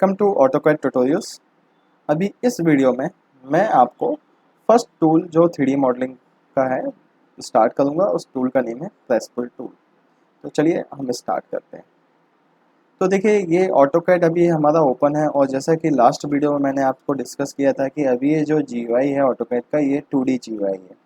Welcome to AutoCAD tutorials. अभी इस video में मैं आपको फर्स्ट टूल जो 3D मॉडलिंग का है स्टार्ट करूंगा। उस टूल का नेम है प्रेसफुल टूल। तो चलिए हम स्टार्ट करते हैं। तो देखिए ये ऑटोकैड अभी हमारा ओपन है और जैसा कि लास्ट वीडियो में मैंने आपको डिस्कस किया था कि अभी ये जो GUI है ऑटोकैड का ये 2D GUI है।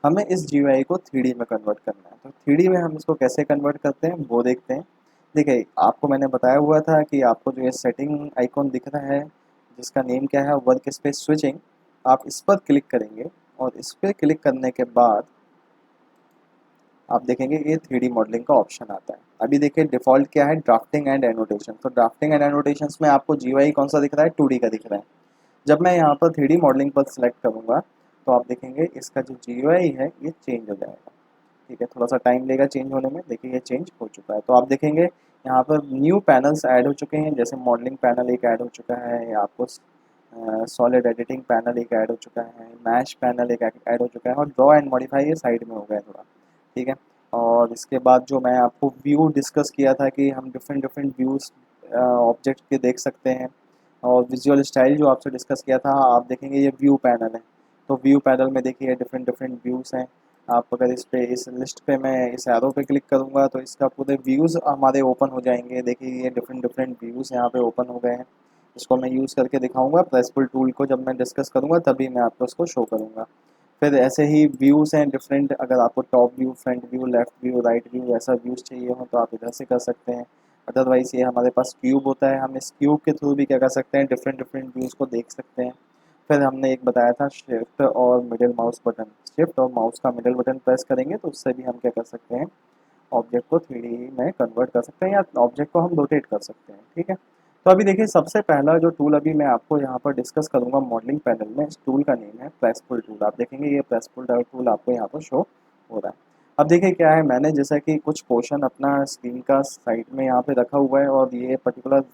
हमें इस GUI को 3D में कन्वर्ट करना है। तो 3D में हम इसको कैसे कन्वर्ट करते हैं वो देखते हैं। देखिए आपको मैंने बताया हुआ था कि आपको जो ये सेटिंग आइकॉन दिख रहा है जिसका नेम क्या है वर्क स्पेस स्विचिंग, आप इस पर क्लिक करेंगे और इस पर क्लिक करने के बाद आप देखेंगे ये 3D मॉडलिंग का ऑप्शन आता है। अभी देखिए डिफ़ॉल्ट क्या है, ड्राफ्टिंग एंड एनोटेशन। तो ड्राफ्टिंग एंड एनोटेशंस में आपको GUI कौन सा दिख रहा है, 2D का दिख रहा है। जब मैं यहाँ पर 3D मॉडलिंग पर सिलेक्ट करूँगा तो आप देखेंगे इसका जो GUI है ये चेंज हो जाएगा। ठीक है, थोड़ा सा टाइम लेगा चेंज होने में। देखिए ये चेंज हो चुका है। तो आप देखेंगे यहाँ पर न्यू पैनल्स ऐड हो चुके हैं, जैसे मॉडलिंग पैनल एक ऐड हो चुका है, आपको सॉलिड एडिटिंग पैनल एक ऐड हो चुका है, मैश पैनल एक ऐड हो चुका है और ड्रॉ एंड मॉडिफाई ये साइड में हो गया थोड़ा। ठीक है, और इसके बाद जो मैं आपको व्यू डिस्कस किया था कि हम डिफरेंट डिफरेंट व्यूज़ ऑब्जेक्ट के देख सकते हैं, और विजुअल स्टाइल जो आपसे डिस्कस किया था आप देखेंगे ये व्यू पैनल है। तो व्यू पैनल में देखिए डिफरेंट डिफरेंट व्यूज़ हैं। आप अगर इस पे इस लिस्ट पे मैं इस एरो पे क्लिक करूँगा तो इसका पूरे व्यूज़ हमारे ओपन हो जाएंगे। देखिए ये डिफरेंट डिफरेंट व्यूज़ यहाँ पे ओपन हो गए हैं। इसको मैं यूज़ करके दिखाऊंगा प्रेसफुल टूल को, जब मैं डिस्कस करूँगा तभी मैं आपको इसको शो करूँगा। फिर ऐसे ही व्यूज़ हैं डिफरेंट, अगर आपको top view, front view, left view, right view ऐसा व्यूज़ चाहिए हो तो आप इधर से कर सकते हैं। अदरवाइज़ ये हमारे पास क्यूब होता है, हम इस क्यूब के थ्रू भी क्या कर सकते हैं, डिफरेंट डिफरेंट व्यूज़ को देख सकते हैं। फिर हमने एक बताया था शिफ्ट और मिडिल माउस बटन। शिफ्ट और माउस का मिडिल बटन प्रेस करेंगे तो उससे भी हम क्या कर सकते हैं, ऑब्जेक्ट को 3D में कन्वर्ट कर सकते हैं या ऑब्जेक्ट को हम रोटेट कर सकते हैं। ठीक है, तो अभी देखिए सबसे पहला जो टूल अभी मैं आपको यहाँ पर डिस्कस करूँगा मॉडलिंग पैनल में, इस टूल का नेम है प्रेसफुल टूल। आप देखेंगे ये प्रेसफुल टूल आपको यहाँ पर शो हो रहा है। अब देखिए क्या है, मैंने जैसा कि कुछ पोर्शन अपना स्क्रीन का साइड में यहाँ पे रखा हुआ है और ये पर्टिकुलर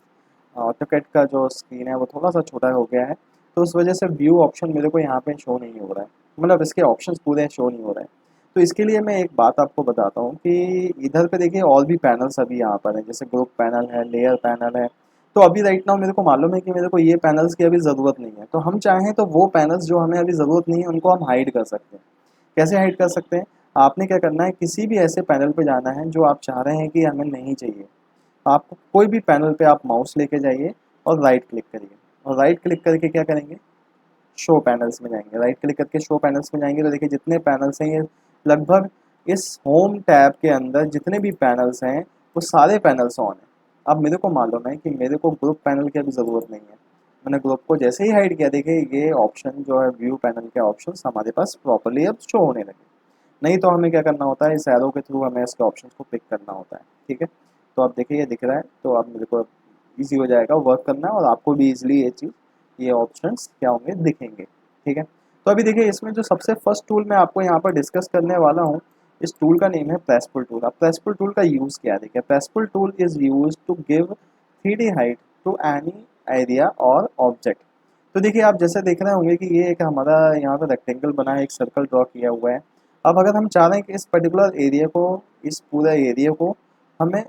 ऑटोकैड का जो स्क्रीन है वो थोड़ा सा छोटा हो गया है, तो उस वजह से व्यू ऑप्शन मेरे को यहाँ पे शो नहीं हो रहा है, मतलब इसके ऑप्शंस पूरे शो नहीं हो रहे हैं। तो इसके लिए मैं एक बात आपको बताता हूँ कि इधर पे देखिए और भी पैनल्स अभी यहाँ पर हैं, जैसे ग्रुप पैनल है, लेयर पैनल है। तो अभी राइट नाउ मेरे को मालूम है कि मेरे को ये पैनल्स की अभी ज़रूरत नहीं है, तो हम चाहें तो वो पैनल्स जो हमें अभी ज़रूरत नहीं है उनको हम हाइड कर सकते हैं। कैसे हाइड कर सकते हैं, आपने क्या करना है, किसी भी ऐसे पैनल पे जाना है जो आप चाह रहे हैं कि हमें नहीं चाहिए। आपको कोई भी पैनल पे आप माउस लेके जाइए और राइट क्लिक करिए, और राइट क्लिक करके क्या करेंगे, शो पैनल्स में जाएंगे। राइट क्लिक करके शो पैनल्स में जाएंगे तो देखिए जितने पैनल्स हैं ये लगभग इस होम टैब के अंदर जितने भी पैनल्स हैं वो सारे पैनल्स ऑन हैं। अब मेरे को मालूम है कि मेरे को ग्रुप पैनल की अभी ज़रूरत नहीं है, मैंने ग्रुप को जैसे ही हाइड किया देखिए ये ऑप्शन जो है व्यू पैनल के ऑप्शन हमारे पास प्रॉपरली अब शो होने लगे। नहीं तो हमें क्या करना होता है, इस एरो के थ्रू हमें इसके ऑप्शन को पिक करना होता है। ठीक है, तो अब देखिए ये दिख रहा है, तो अब मेरे को ईजी हो जाएगा वर्क करना और आपको भी ईजिली ये चीज़, ये ऑप्शंस क्या होंगे, दिखेंगे। ठीक है, तो अभी देखिए इसमें जो सबसे फर्स्ट टूल मैं आपको यहाँ पर डिस्कस करने वाला हूँ, इस टूल का नेम है प्रेसफुल टूल। अब प्रेसफुल टूल का यूज़ क्या है, देखिए press pull tool is use to give 3D height to any area और ऑब्जेक्ट। तो देखिए आप जैसे देख रहे होंगे कि ये एक हमारा यहाँ पर रेक्टेंगल बना है, एक सर्कल ड्रॉ किया हुआ है। अब अगर हम चाह रहे हैं कि इस पर्टिकुलर एरिया को, इस पूरे एरिया को हमें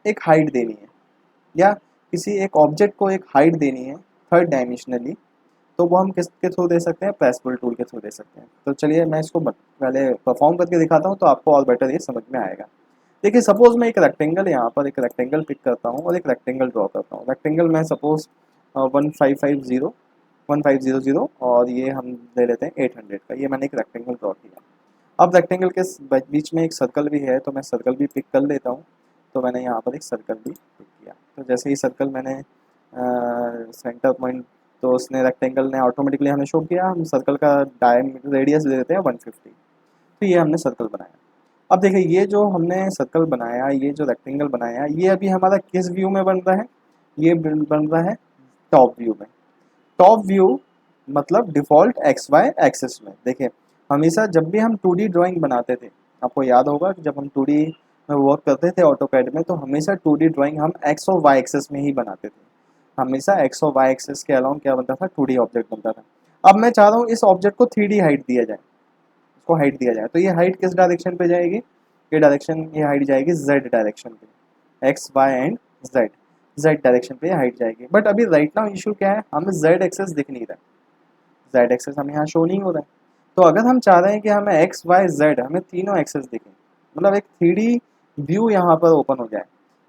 एक हाइट देनी है या किसी एक ऑब्जेक्ट को एक हाइट देनी है थर्ड डायमेंशनली, तो वो हम किसके थ्रू दे सकते हैं, प्रेसफुल टूल के थ्रू दे सकते हैं। तो चलिए मैं इसको पहले परफॉर्म करके दिखाता हूँ तो आपको और बेटर ये समझ में आएगा। देखिए सपोज मैं एक रेक्टेंगल, यहाँ पर एक रेक्टेंगल पिक करता हूँ और एक रेक्टेंगल ड्रॉ करता हूँ। रेक्टेंगल मैं सपोज 1550 और ये हम ले लेते हैं 800 का। ये मैंने एक रेक्टेंगल ड्रॉ किया। अब रेक्टेंगल के बीच में एक सर्कल भी है तो मैं सर्कल भी पिक कर लेता हूँ। तो मैंने यहाँ पर एक सर्कल भी पिक किया। तो जैसे ही सर्कल मैंने सेंटर पॉइंट, तो उसने रेक्टेंगल ने ऑटोमेटिकली हमें शो किया। हम सर्कल का डायमीटर रेडियस ले लेते हैं 150। तो ये हमने सर्कल बनाया। अब देखिए ये जो हमने सर्कल बनाया, ये जो रेक्टेंगल बनाया, ये अभी हमारा किस व्यू में बन रहा है, ये बन रहा है टॉप व्यू में। टॉप व्यू मतलब डिफ़ॉल्ट एक्स वाई एक्सिस में। देखिए हमेशा जब भी हम 2D ड्राइंग बनाते थे, आपको याद होगा कि जब हम 2D में वर्क करते थे ऑटोकैड में, तो हमेशा 2D ड्राइंग हम एक्स और वाई एक्सिस में ही बनाते थे। हमेशा एक्स और वाई एक्सिस के अलावा क्या बनता था, 2D ऑब्जेक्ट बनता था। अब मैं चाह रहा हूँ इस ऑब्जेक्ट को 3D हाइट दिया जाए, इसको हाइट दिया जाए। तो ये हाइट किस डायरेक्शन पे जाएगी, ये हाइट जाएगी जेड डायरेक्शन पे, X Y and Z. Z direction पे हाइट जाएगी। बट अभी राइट नाउ इशू क्या है, हमें जेड एक्सेस दिख नहीं रहा है, जेड एक्सेस हमें यहाँ शो नहीं हो रहा है। तो अगर हम चाह रहे हैं कि हमें एक्स वाई जेड हमें तीनों एक्सेस दिखें, मतलब एक 3D व्यू यहाँ पर ओपन हो जाए,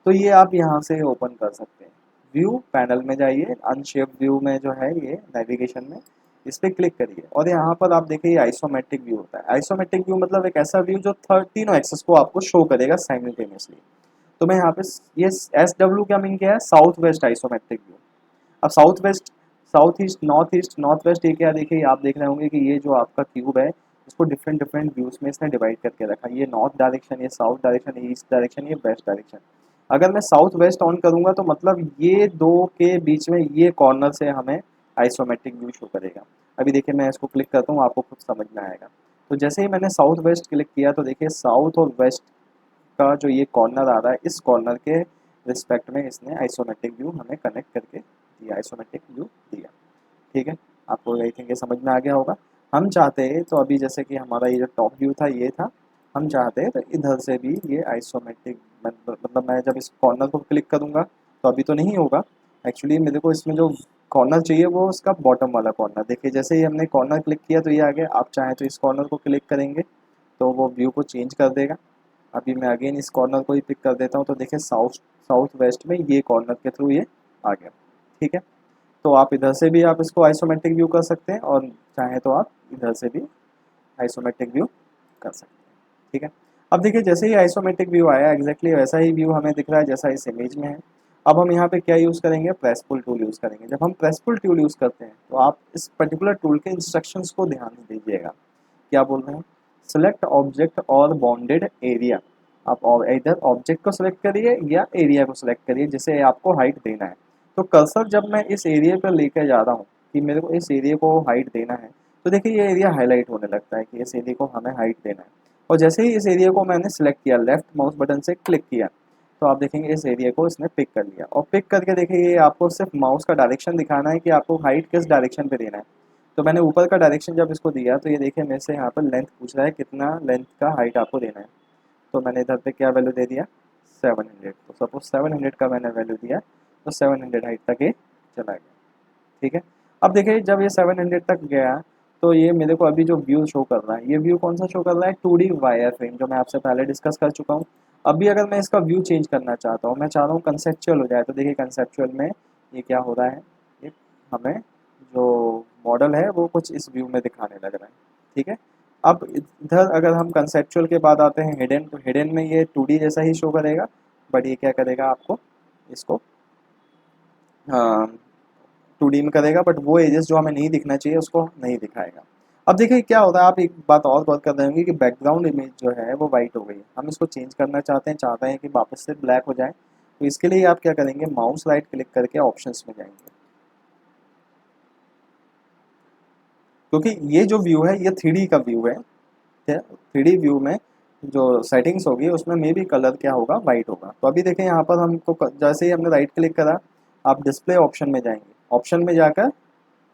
तो ये आप यहाँ से ओपन कर सकते हैं। व्यू पैनल में जाइए, अनशेप व्यू में जो है ये नेविगेशन में, इस पर क्लिक करिए और यहाँ पर आप देखिए आइसोमेट्रिक व्यू होता है। आइसोमेट्रिक व्यू मतलब एक ऐसा व्यू जो तीनों एक्सेस को आपको शो करेगा साइमल्टेनियसली। तो मैं यहाँ पे ये SW क्या मीन किया है, साउथ वेस्ट आइसोमेट्रिक व्यू। अब south west, south east north west, ये क्या देखिए आप देख रहे होंगे कि ये जो आपका क्यूब है इसको डिफरेंट डिफरेंट व्यूज में इसने डिवाइड करके रखा। ये नॉर्थ डायरेक्शन, ये साउथ डायरेक्शन, ये ईस्ट डायरेक्शन, ये वेस्ट डायरेक्शन। अगर मैं साउथ वेस्ट ऑन करूंगा तो मतलब ये दो के बीच में ये कॉर्नर से हमें आइसोमेट्रिक व्यू शो करेगा। अभी देखिए मैं इसको क्लिक करता हूँ, आपको खुद समझ में आएगा। तो जैसे ही मैंने साउथ वेस्ट क्लिक किया तो देखिए साउथ और वेस्ट का जो ये कॉर्नर आ रहा है, इस कॉर्नर के रिस्पेक्ट में इसने आइसोमेट्रिक व्यू हमें कनेक्ट करके दिया, आइसोमेट्रिक व्यू दिया। ठीक है, आपको आई थिंक ये समझ में आ गया होगा। हम चाहते हैं तो अभी जैसे कि हमारा ये जो टॉप व्यू था ये था, हम चाहते हैं तो इधर से भी ये आइसोमेट्रिक, मतलब मैं जब इस कॉर्नर को क्लिक करूँगा तो अभी तो नहीं होगा। एक्चुअली मेरे को इसमें जो कॉर्नर चाहिए वो उसका बॉटम वाला कॉर्नर। देखिए जैसे ही हमने कॉर्नर क्लिक किया तो ये आ गया। आप चाहें तो इस कॉर्नर को क्लिक करेंगे तो वो व्यू को चेंज कर देगा। अभी मैं अगेन इस कॉर्नर को ही पिक कर देता हूँ तो देखिए साउथ वेस्ट में ये कॉर्नर के थ्रू ये आ गया। ठीक है, तो आप इधर से भी आप इसको आइसोमेट्रिक व्यू कर सकते हैं और चाहें तो आप इधर से भी आइसोमेट्रिक व्यू कर सकते हैं। ठीक है, अब देखिए जैसे ही आइसोमेट्रिक व्यू आया एग्जैक्टली वैसा ही व्यू हमें दिख रहा है जैसा इस इमेज में है। अब हम यहाँ पे क्या यूज़ करेंगे, प्रेस पुल टूल यूज़ करेंगे। जब हम प्रेस पुल टूल यूज़ करते हैं तो आप इस पर्टिकुलर टूल के इंस्ट्रक्शंस को ध्यान दीजिएगा। क्या बोल रहे हैं, सेलेक्ट ऑब्जेक्ट और बाउंडेड एरिया। आप इधर ऑब्जेक्ट को सिलेक्ट करिए या एरिया को सिलेक्ट करिए जिसे आपको हाइट देना है। तो कर्सर जब मैं इस एरिया पर लेकर जा रहा हूँ कि मेरे को इस एरिया को हाइट देना है, तो देखिए ये एरिया हाईलाइट होने लगता है कि इस एरिया को हमें हाइट देना है। और जैसे ही इस एरिया को मैंने सिलेक्ट किया, लेफ्ट माउस बटन से क्लिक किया, तो आप देखेंगे इस एरिया को इसने पिक कर लिया। और पिक करके देखिए ये आपको सिर्फ माउस का डायरेक्शन दिखाना है कि आपको हाइट किस डायरेक्शन पे देना है। तो मैंने ऊपर का डायरेक्शन जब इसको दिया तो ये देखिए मेरे से यहाँ पर लेंथ पूछ रहा है, कितना लेंथ का हाइट आपको देना है। तो मैंने इधर पे क्या वैल्यू दे दिया, 700। तो सपोज 700 का मैंने वैल्यू दिया तो 700 हाइट तक ये चला गया। ठीक है, अब देखिए जब ये 700 तक गया तो ये मेरे को अभी जो व्यू शो कर रहा है, ये व्यू कौन सा शो कर रहा है, 2D वायर फ्रेम, जो मैं आपसे पहले डिस्कस कर चुका हूँ। अभी अगर मैं इसका व्यू चेंज करना चाहता हूँ, मैं चाह रहा हूँ कंसेप्चुअल हो जाए, तो देखिए कंसेप्चुअल में ये क्या हो रहा है, ये हमें जो मॉडल है वो कुछ इस व्यू में दिखाने लग रहा है। ठीक है, अब इधर अगर हम कंसेप्चुअल के बाद आते हैं हिडन, तो हिडन में ये 2D जैसा ही शो करेगा, बट ये क्या करेगा, आपको इसको 2D में करेगा, बट वो एजेस जो हमें नहीं दिखना चाहिए उसको नहीं दिखाएगा। अब देखिए क्या होता है, आप एक बात और गौर कर रहे होंगे कि बैकग्राउंड इमेज जो है वो वाइट हो गई है। हम इसको चेंज करना चाहते हैं कि वापस से ब्लैक हो जाए। तो इसके लिए आप क्या करेंगे, माउस राइट क्लिक करके ऑप्शंस में जाएंगे, क्योंकि ये जो व्यू है ये 3D का व्यू है। ठीक है, 3D व्यू में जो सेटिंग्स होगी उसमें मे भी कलर क्या होगा, वाइट होगा। तो अभी देखें यहाँ पर हमको जैसे ही हमने राइट क्लिक करा, आप डिस्प्ले ऑप्शन में जाएंगे, ऑप्शन में जाकर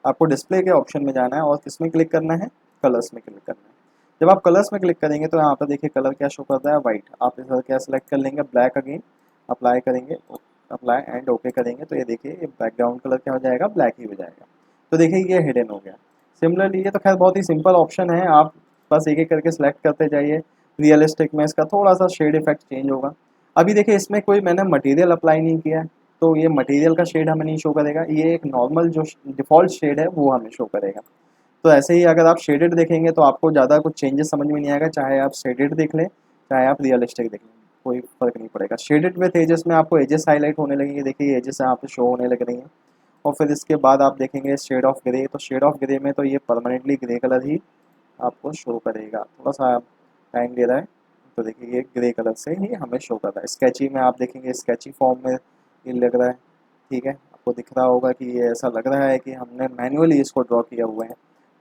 आपको डिस्प्ले के ऑप्शन में जाना है और किस में क्लिक करना है, कलर्स में क्लिक करना है। जब आप कलर्स में क्लिक करेंगे तो यहाँ पर देखिए कलर क्या शो करता है, वाइट। आप इधर क्या सेलेक्ट कर लेंगे, ब्लैक, अगेन अप्लाई करेंगे, अप्लाई एंड ओके करेंगे तो ये देखिए ये बैकग्राउंड कलर क्या हो जाएगा, ब्लैक ही हो जाएगा। तो देखिए ये हिडन हो गया। सिमिलरली ये तो खैर बहुत ही सिंपल ऑप्शन है, आप बस एक एक करके सिलेक्ट करते जाइए। रियलिस्टिक में इसका थोड़ा सा शेड इफेक्ट चेंज होगा। अभी देखिए इसमें कोई मैंने मटेरियल अप्लाई नहीं किया है तो ये मटेरियल का शेड हमें नहीं शो करेगा, ये एक नॉर्मल जो डिफ़ॉल्ट शेड है वो हमें शो करेगा। तो ऐसे ही अगर आप शेडेड देखेंगे तो आपको ज़्यादा कुछ चेंजेस समझ में नहीं आएगा, चाहे आप शेडेड देख लें चाहे आप रियलिस्टिक देख लें, कोई फ़र्क नहीं पड़ेगा। शेडेड विथ एजेस में आपको एजेस हाईलाइट होने लगेंगे, देखिए एजेस यहाँ पे शो होने लग रही हैं। और फिर इसके बाद आप देखेंगे शेड ऑफ ग्रे, तो शेड ऑफ ग्रे में तो ये परमानेंटली ग्रे कलर ही आपको शो करेगा। थोड़ा सा टाइम ले रहा है, तो देखिए ये ग्रे कलर से ही हमें शो कर रहा है। स्केची में आप देखेंगे स्केची फॉर्म में ये लग रहा है। ठीक है, आपको दिख रहा होगा कि ये ऐसा लग रहा है कि हमने मैन्युअली इसको ड्रॉ किया हुआ है।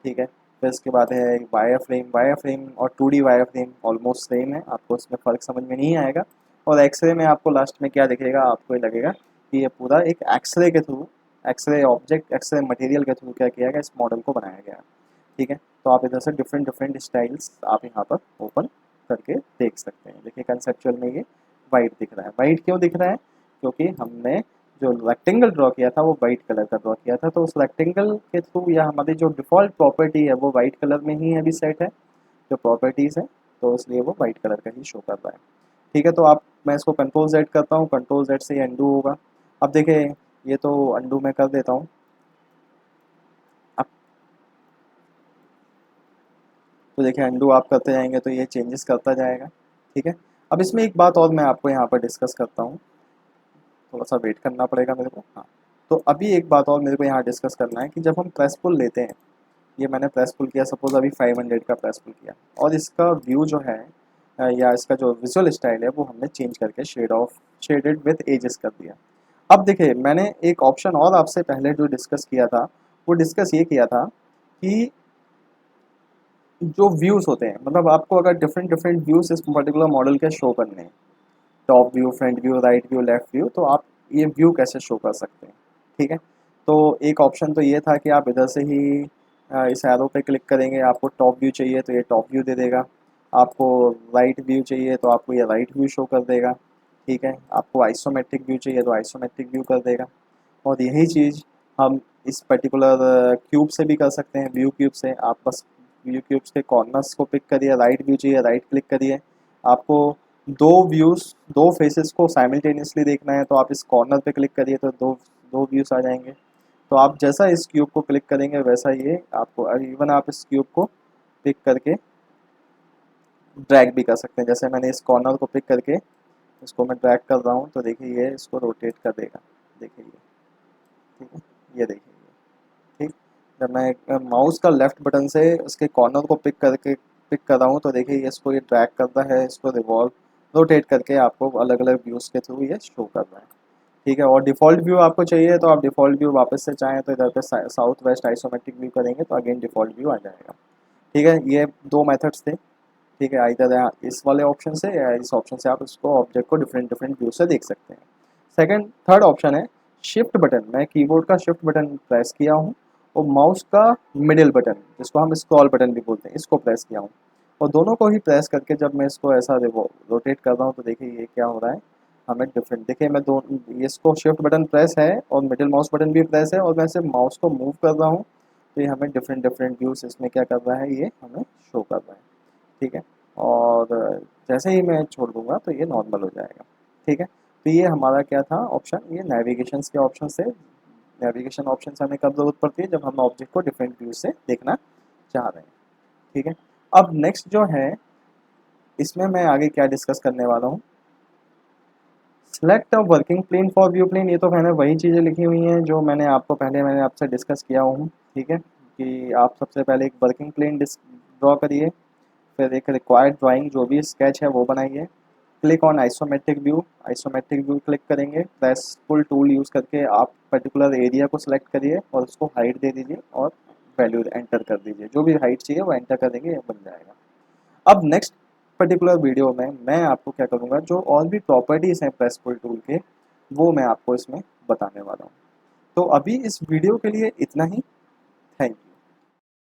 ठीक है, फिर इसके बाद है वायर फ्रेम और 2D wire frame almost same है, आपको इसमें फ़र्क समझ में नहीं आएगा। और एक्सरे में आपको लास्ट में क्या दिखेगा, आपको ये लगेगा कि ये पूरा एक एक्सरे के through, X ray object, X ray material के थ्रू क्या किया गया, इस मॉडल को बनाया गया। ठीक है, तो आप इधर से डिफरेंट डिफरेंट स्टाइल्स आप यहाँ पर ओपन करके देख सकते हैं। देखिए कंसेप्चुअल में ये वाइट दिख रहा है। वाइट क्यों दिख रहा है, क्योंकि हमने जो रेक्टेंगल ड्रॉ किया था वो वाइट कलर का ड्रॉ किया था, तो उस रेक्टेंगल के थ्रू या हमारी जो डिफ़ॉल्ट प्रॉपर्टी है वो वाइट कलर में ही अभी सेट है, जो प्रॉपर्टीज़ है, तो इसलिए वो वाइट कलर का ही शो कर रहा है। ठीक है, तो आप मैं इसको कंट्रोल Z करता हूँ, कंट्रोल Z से ये अंडू होगा। अब देखिए ये तो अंडू मैं कर देता हूँ। अब तो देखिए अंडू आप करते जाएंगे तो ये चेंजेस करता जाएगा। ठीक है, अब इसमें एक बात और मैं आपको यहाँ पर डिस्कस करता हूँ, थोड़ा सा वेट करना पड़ेगा मेरे को। हाँ, तो अभी एक बात और मेरे को यहाँ डिस्कस करना है कि जब हम प्रेस पुल लेते हैं, ये मैंने प्रेस पुल किया, सपोज अभी 500 का प्रेस पुल किया, और इसका व्यू जो है या इसका जो विजुअल स्टाइल है वो हमने चेंज करके शेडेड विथ एजेस कर दिया। अब देखिए मैंने एक ऑप्शन और आपसे पहले जो डिस्कस किया था, वो डिस्कस ये किया था कि जो व्यूज़ होते हैं, मतलब आपको अगर डिफरेंट डिफरेंट व्यूज़ इस पर्टिकुलर मॉडल के शो करने हैं, top view, front view, right view, left view, तो आप ये व्यू कैसे शो कर सकते हैं। ठीक है, तो एक ऑप्शन तो ये था कि आप इधर से ही इस एरो पे क्लिक करेंगे, आपको टॉप व्यू चाहिए तो ये टॉप व्यू दे देगा, आपको राइट व्यू चाहिए तो आपको ये राइट व्यू शो कर देगा। ठीक है, आपको आइसोमेट्रिक व्यू चाहिए तो आइसोमेट्रिक व्यू कर देगा। और यही चीज़ हम इस पर्टिकुलर क्यूब से भी कर सकते हैं, व्यू क्यूब से। आप बस व्यू क्यूब्स के कॉर्नर्स को पिक करिए, राइट व्यू चाहिए राइट क्लिक करिए, आपको दो व्यूज़, दो फेसेस को साइमल्टेनियसली देखना है तो आप इस कॉर्नर पे क्लिक करिए तो दो दो व्यूज़ आ जाएंगे। तो आप जैसा इस क्यूब को क्लिक करेंगे वैसा ये आपको, इवन आप इस क्यूब को पिक करके ड्रैग भी कर सकते हैं। जैसे मैंने इस कॉर्नर को पिक करके इसको मैं ड्रैग कर रहा हूँ तो देखिए ये इसको रोटेट कर देगा, देखिए ये। ठीक है, ये देखिए ये। ठीक, जब मैं माउस का लेफ्ट बटन से उसके कॉर्नर को पिक कर रहा हूँ तो देखिए ये इसको ये ड्रैग करता है, इसको रिवॉल्व रोटेट करके आपको अलग अलग व्यूज़ के थ्रू ये शो कर रहा है। ठीक है, और डिफ़ॉल्ट व्यू आपको चाहिए तो आप डिफ़ॉल्ट व्यू वापस से चाहें तो इधर पे साउथ वेस्ट आइसोमेट्रिक व्यू करेंगे तो अगेन डिफ़ॉल्ट व्यू आ जाएगा। ठीक है, ये दो मेथड्स थे। ठीक है, इधर इस वाले ऑप्शन से या इस ऑप्शन से आप इसको ऑब्जेक्ट को डिफरेंट डिफरेंट व्यू से देख सकते हैं। सेकंड थर्ड ऑप्शन है शिफ्ट बटन। मैं कीबोर्ड का शिफ्ट बटन प्रेस किया हूँ और माउस का मिडिल बटन, जिसको हम स्क्रॉल बटन भी बोलते हैं, इसको प्रेस किया हूँ, और दोनों को ही प्रेस करके जब मैं इसको ऐसा रोटेट कर रहा हूँ तो देखिए ये क्या हो रहा है, हमें डिफरेंट, देखिए मैं दो, इसको शिफ्ट बटन प्रेस है और मिडिल माउस बटन भी प्रेस है और मैं सिर्फ माउस को मूव कर रहा हूँ तो ये हमें डिफरेंट डिफरेंट व्यूज़ इसमें क्या कर रहा है, ये हमें शो कर रहा है। ठीक है, और जैसे ही मैं छोड़ दूंगा तो ये नॉर्मल हो जाएगा। ठीक है, तो ये हमारा क्या था ऑप्शन, ये नेविगेशन के ऑप्शन से। नेविगेशन ऑप्शन से हमें कब ज़रूरत पड़ती है, जब हम ऑब्जेक्ट को डिफरेंट व्यू से देखना चाह रहे हैं। ठीक है, अब नेक्स्ट जो है इसमें मैं आगे क्या डिस्कस करने वाला हूँ, select a working plane for view plane. ये तो मैंने वही चीज़ें लिखी हुई हैं जो मैंने आपसे डिस्कस किया हूँ। ठीक है, कि आप सबसे पहले एक वर्किंग प्लेन ड्रॉ करिए, फिर एक रिक्वायर्ड ड्राइंग जो भी स्केच है वो बनाइए, click on isometric view, isometric view click करेंगे, प्रेस पुल टूल यूज़ करके आप पर्टिकुलर एरिया को सिलेक्ट करिए और उसको हाइट दे दीजिए और वैल्यू एंटर कर दीजिए, जो भी हाइट चाहिए वो एंटर कर देंगे, ये बन जाएगा। अब नेक्स्ट पर्टिकुलर वीडियो में मैं आपको क्या करूँगा, जो और भी प्रॉपर्टीज़ हैं प्रेस पुल टूल के वो मैं आपको इसमें बताने वाला हूँ। तो अभी इस वीडियो के लिए इतना ही। Thank you.